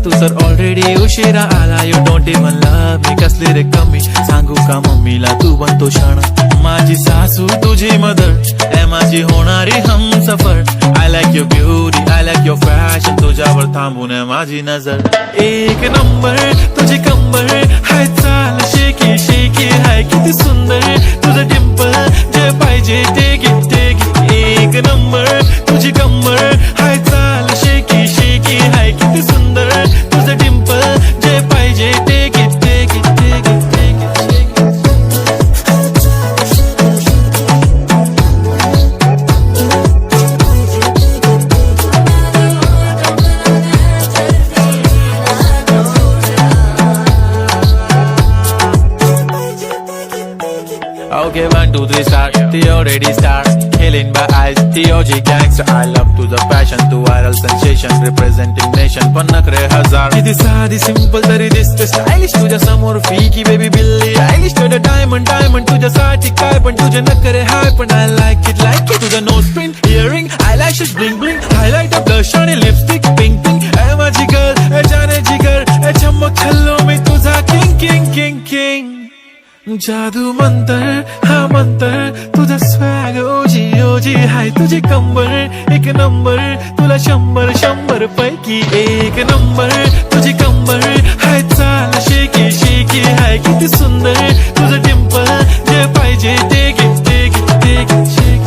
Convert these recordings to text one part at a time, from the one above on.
तू तर ऑलरेडी उशिरा आला. You don't even love me, कसली रे कमी सांगू का मम्मीला तू बनतो क्षण. माझी सासू तुझी मदर, ए माझी होणारी Humsafar. I like your beauty, I like your fashion, तुझ्यावर थांबून आहे माझी नजर. एक नंबर तुझी कंबर, हाय चाल शेकी शेकी, हाय किती सुंदर तुझं डिंपल, जे पाहिजे टेक इट टेक इट. एक नंबर तुझी कंबर, हाय चाल शेकी शेकी, हाय किती सुंदर तुझं डिंपल, जे पाहिजे take it take it take it take it. Okay, 1, 2, 3 start. The already start. Killing by eyes. The OG gangster. I love to the passion, to viral sensation, representing nation. पण नखरे हजार. किती साधी simple तरी दिसते stylish. तुझ्या समोर फीकी baby बिल्ली आयलिश. तुझं diamond diamond तुझ्यासाठी काय पण तुझे नखरे हाय पण I like it like it. तुझं nose pin, earring, eyelashes bling bling, highlighter, blush आणि lipstick pink pink. ए माझी girl, ए जाने जिगर, ए चमक छल्लो मी तुझा king king king king. जादू मंतर हा मंतर, तुझा स्वॅग ओजी ओजी, हाय तुझी कंबर एक नंबर, तुला 100 पैकी एक नंबर. तुझी कंबर हाय चाल शेकी शेकी, हाय किती सुंदर तुझं डिंपल, जे पाहिजे take it take it take it shake.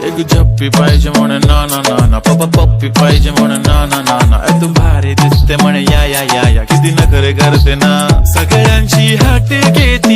एक झप्पी पाहिजे म्हणे ना ना ना ना, पप्पा पप्पी पाहिजे म्हणे ना ना ना ना. तू भारी दिसते म्हणे या या या या, किती नखरे करते ना. सगळ्यांची हाट घेती